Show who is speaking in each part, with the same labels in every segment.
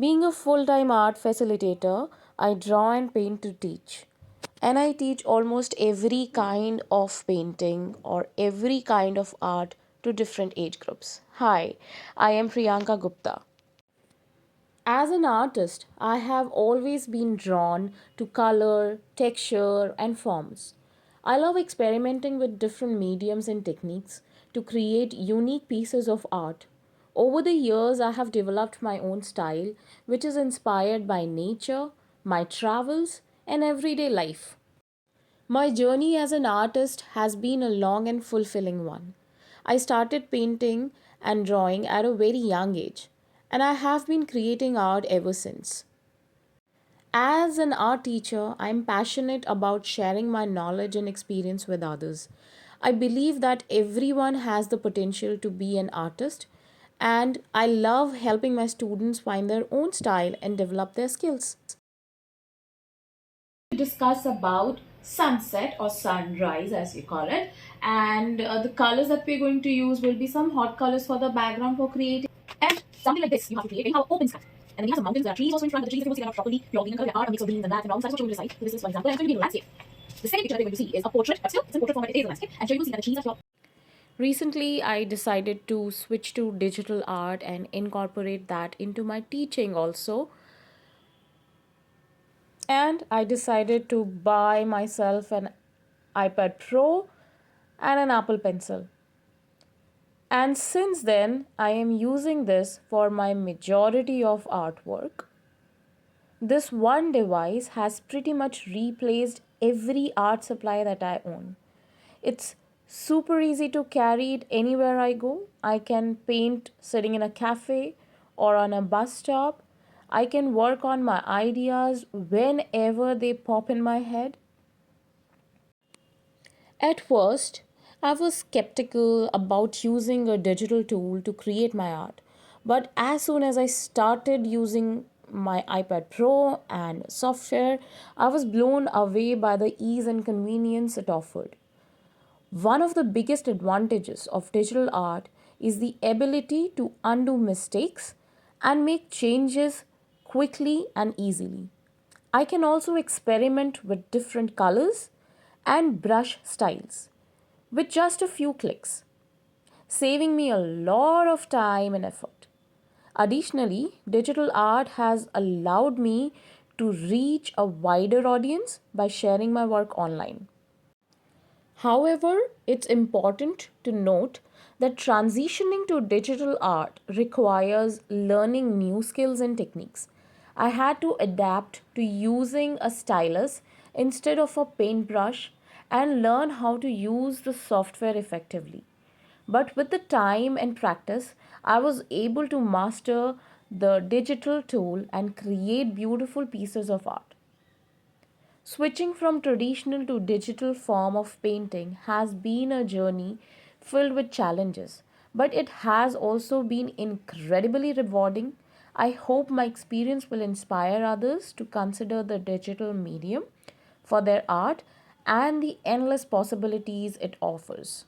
Speaker 1: Being a full time art facilitator, I draw and paint to teach. And I teach almost every kind of painting or every kind of art to different age groups. Hi, I am Priyanka Gupta. As an artist, I have always been drawn to color, texture, and forms. I love experimenting with different mediums and techniques to create unique pieces of art. Over the years, I have developed my own style, which is inspired by nature, my travels, and everyday life. My journey as an artist has been a long and fulfilling one. I started painting and drawing at a very young age, and I have been creating art ever since. As an art teacher, I am passionate about sharing my knowledge and experience with others. I believe that everyone has the potential to be an artist, and I love helping my students find their own style and develop their skills. Discuss about sunset or sunrise as we call it, and the colors that we're going to use will be some hot colors for the background for creating, and something like this you have to create. You have open sky, and then you have some mountains. There are trees also in front of the trees. If you see them properly, your green color, there are a mix of greens and blacks and browns. That's what you will decide. So this is, for example, and it's going to be a landscape. The second picture that we're going to see is a portrait, but still it's in portrait format. It is a landscape, and so you will see that the trees are. Recently, I decided to switch to digital art and incorporate that into my teaching also. And I decided to buy myself an iPad Pro and an Apple Pencil. And since then, I am using this for my majority of artwork. This one device has pretty much replaced every art supply that I own. It's super easy to carry it anywhere I go. I can paint sitting in a cafe or on a bus stop. I can work on my ideas whenever they pop in my head. At first, I was skeptical about using a digital tool to create my art. But as soon as I started using my iPad Pro and software, I was blown away by the ease and convenience it offered. One of the biggest advantages of digital art is the ability to undo mistakes and make changes quickly and easily. I can also experiment with different colors and brush styles with just a few clicks, saving me a lot of time and effort. Additionally, digital art has allowed me to reach a wider audience by sharing my work online. However, it's important to note that transitioning to digital art requires learning new skills and techniques. I had to adapt to using a stylus instead of a paintbrush and learn how to use the software effectively. But with the time and practice, I was able to master the digital tool and create beautiful pieces of art. Switching from traditional to digital form of painting has been a journey filled with challenges, but it has also been incredibly rewarding. I hope my experience will inspire others to consider the digital medium for their art and the endless possibilities it offers.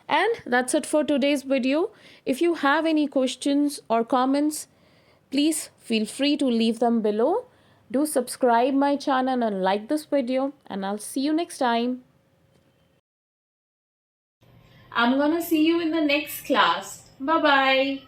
Speaker 1: And that's it for today's video. If you have any questions or comments, please feel free to leave them below. Do subscribe my channel and like this video, and I'll see you next time. I'm gonna see you in the next class. Bye bye.